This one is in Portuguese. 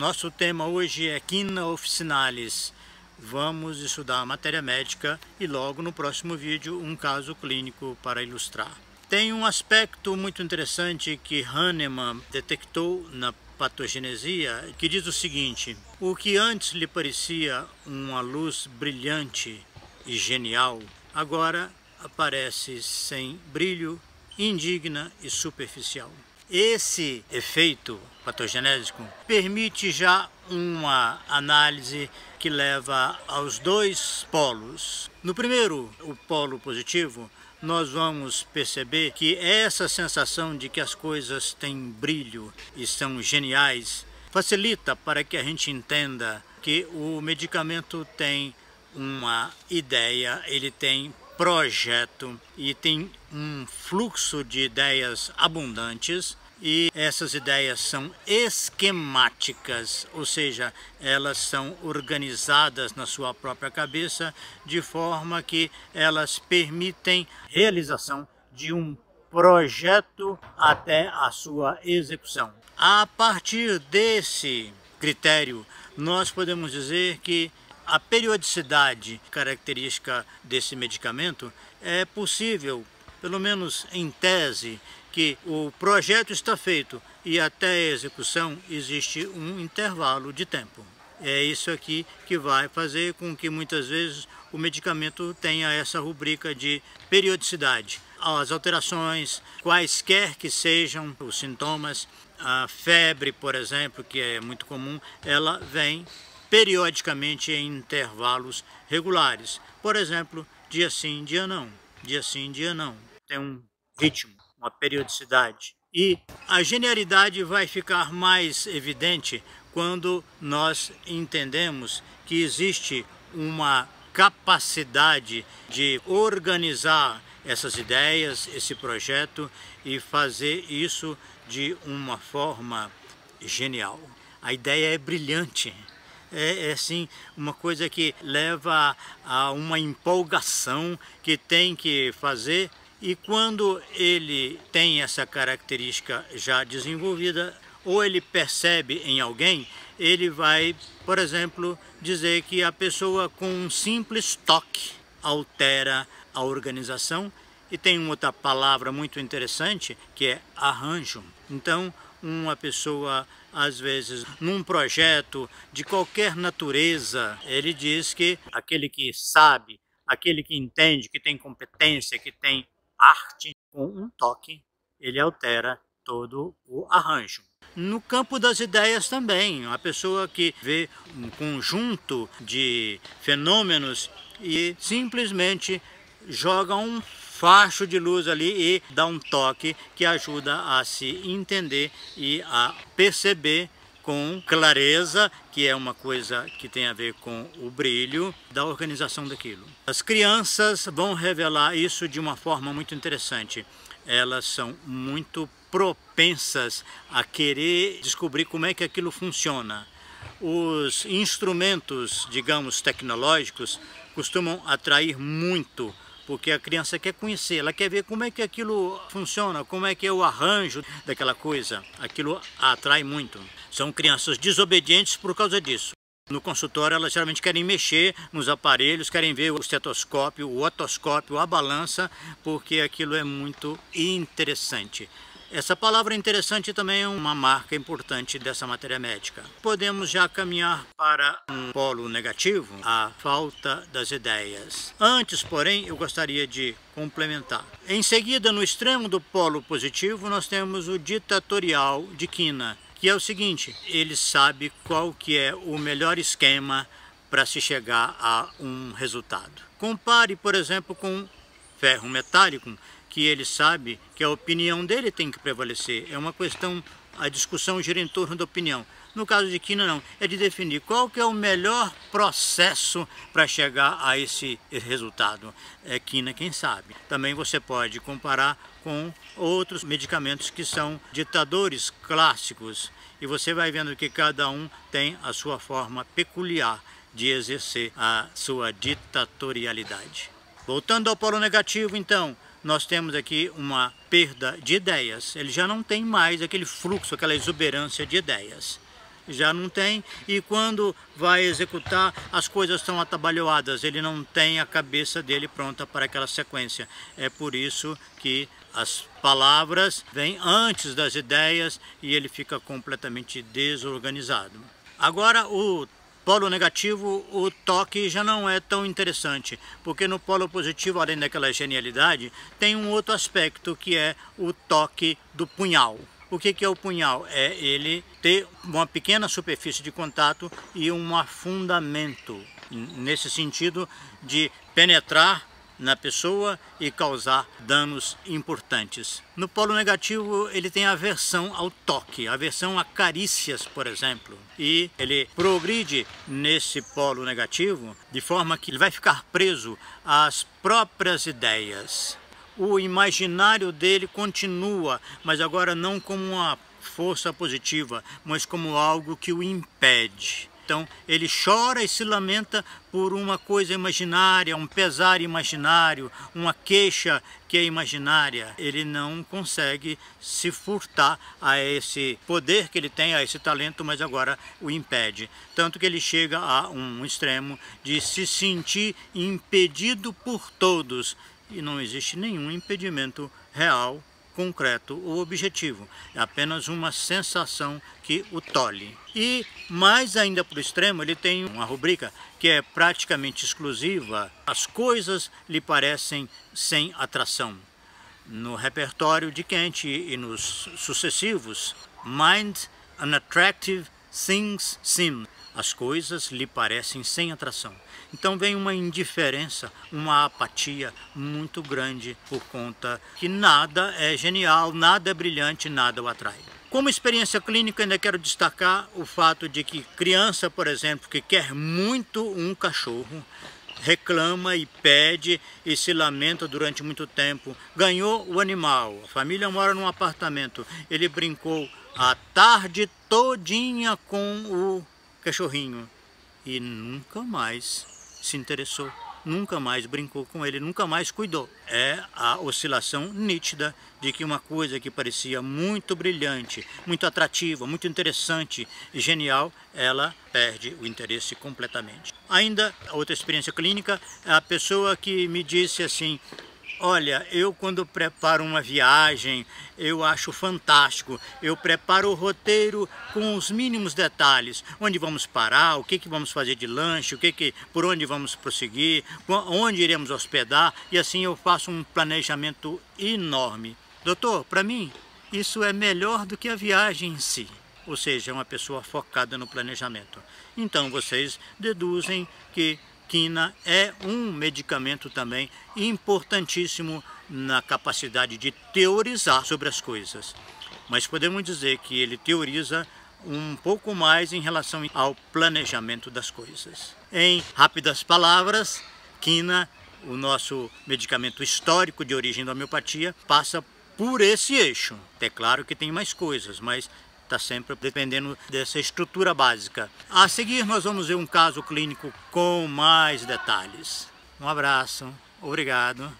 Nosso tema hoje é Quina officinalis. Vamos estudar a matéria médica e logo no próximo vídeo um caso clínico para ilustrar. Tem um aspecto muito interessante que Hahnemann detectou na patogenesia, que diz o seguinte: o que antes lhe parecia uma luz brilhante e genial, agora aparece sem brilho, indigna e superficial. Esse efeito patogenésico permite já uma análise que leva aos dois polos. No primeiro, o polo positivo, nós vamos perceber que essa sensação de que as coisas têm brilho e são geniais facilita para que a gente entenda que o medicamento tem uma ideia, ele tem projeto e tem um fluxo de ideias abundantes, e essas ideias são esquemáticas, ou seja, elas são organizadas na sua própria cabeça de forma que elas permitem realização de um projeto até a sua execução. A partir desse critério, nós podemos dizer que a periodicidade característica desse medicamento é possível, pelo menos em tese, que o projeto está feito e até a execução existe um intervalo de tempo. É isso aqui que vai fazer com que muitas vezes o medicamento tenha essa rubrica de periodicidade. As alterações, quaisquer que sejam os sintomas, a febre, por exemplo, que é muito comum, ela vem periodicamente em intervalos regulares. Por exemplo, dia sim, dia não. Dia sim, dia não. Tem um ritmo, uma periodicidade. E a genialidade vai ficar mais evidente quando nós entendemos que existe uma capacidade de organizar essas ideias, esse projeto, e fazer isso de uma forma genial. A ideia é brilhante. É assim, uma coisa que leva a uma empolgação que tem que fazer, e quando ele tem essa característica já desenvolvida, ou ele percebe em alguém, ele vai, por exemplo, dizer que a pessoa com um simples toque altera a organização. E tem uma outra palavra muito interessante que é arranjo. Então, uma pessoa, às vezes, num projeto de qualquer natureza, ele diz que aquele que sabe, aquele que entende, que tem competência, que tem arte, com um toque, ele altera todo o arranjo. No campo das ideias também, a pessoa que vê um conjunto de fenômenos e simplesmente joga um facho de luz ali e dá um toque que ajuda a se entender e a perceber com clareza, que é uma coisa que tem a ver com o brilho da organização daquilo. As crianças vão revelar isso de uma forma muito interessante. Elas são muito propensas a querer descobrir como é que aquilo funciona. Os instrumentos, digamos, tecnológicos costumam atrair muito, porque a criança quer conhecer, ela quer ver como é que aquilo funciona, como é que é o arranjo daquela coisa. Aquilo a atrai muito. São crianças desobedientes por causa disso. No consultório elas geralmente querem mexer nos aparelhos, querem ver o estetoscópio, o otoscópio, a balança, porque aquilo é muito interessante. Essa palavra interessante também é uma marca importante dessa matéria médica. Podemos já caminhar para um polo negativo, a falta das ideias. Antes, porém, eu gostaria de complementar. Em seguida, no extremo do polo positivo, nós temos o ditatorial de Quina, que é o seguinte: ele sabe qual que é o melhor esquema para se chegar a um resultado. Compare, por exemplo, com ferro metálico, que ele sabe que a opinião dele tem que prevalecer. É uma questão, a discussão gira em torno da opinião. No caso de Quina, não. É de definir qual que é o melhor processo para chegar a esse resultado. É Quina quem sabe. Também você pode comparar com outros medicamentos que são ditadores clássicos. E você vai vendo que cada um tem a sua forma peculiar de exercer a sua ditatorialidade. Voltando ao polo negativo, então, nós temos aqui uma perda de ideias. Ele já não tem mais aquele fluxo, aquela exuberância de ideias. já não tem, e quando vai executar as coisas estão atabalhoadas, ele não tem a cabeça dele pronta para aquela sequência. É por isso que as palavras vêm antes das ideias e ele fica completamente desorganizado. Agora, o polo negativo, o toque já não é tão interessante, porque no polo positivo, além daquela genialidade, tem um outro aspecto que é o toque do punhal. O que é o punhal? É ele ter uma pequena superfície de contato e um afundamento, nesse sentido de penetrar na pessoa e causar danos importantes. No polo negativo, ele tem aversão ao toque, aversão a carícias, por exemplo. E ele progride nesse polo negativo de forma que ele vai ficar preso às próprias ideias. O imaginário dele continua, mas agora não como uma força positiva, mas como algo que o impede. Então ele chora e se lamenta por uma coisa imaginária, um pesar imaginário, uma queixa que é imaginária. Ele não consegue se furtar a esse poder que ele tem, a esse talento, mas agora o impede. Tanto que ele chega a um extremo de se sentir impedido por todos. E não existe nenhum impedimento real, concreto ou objetivo. É apenas uma sensação que o tolhe. E mais ainda para o extremo, ele tem uma rubrica que é praticamente exclusiva. As coisas lhe parecem sem atração. No repertório de Kant e nos sucessivos, mind unattractive things seem. As coisas lhe parecem sem atração. Então vem uma indiferença, uma apatia muito grande por conta que nada é genial, nada é brilhante, nada o atrai. Como experiência clínica, ainda quero destacar o fato de que criança, por exemplo, que quer muito um cachorro, reclama e pede e se lamenta durante muito tempo. Ganhou o animal, a família mora num apartamento, ele brincou a tarde todinha com o cachorrinho e nunca mais se interessou, nunca mais brincou com ele, nunca mais cuidou. É a oscilação nítida de que uma coisa que parecia muito brilhante, muito atrativa, muito interessante e genial, ela perde o interesse completamente. Ainda, outra experiência clínica, é a pessoa que me disse assim: olha, eu quando preparo uma viagem, eu acho fantástico. Eu preparo o roteiro com os mínimos detalhes. Onde vamos parar, o que vamos fazer de lanche, por onde vamos prosseguir, onde iremos hospedar. E assim eu faço um planejamento enorme. Doutor, para mim, isso é melhor do que a viagem em si. Ou seja, é uma pessoa focada no planejamento. Então vocês deduzem que quina é um medicamento também importantíssimo na capacidade de teorizar sobre as coisas. Mas podemos dizer que ele teoriza um pouco mais em relação ao planejamento das coisas. Em rápidas palavras, quina, o nosso medicamento histórico de origem da homeopatia, passa por esse eixo. É claro que tem mais coisas, mas está sempre dependendo dessa estrutura básica. A seguir nós vamos ver um caso clínico com mais detalhes. Um abraço, obrigado.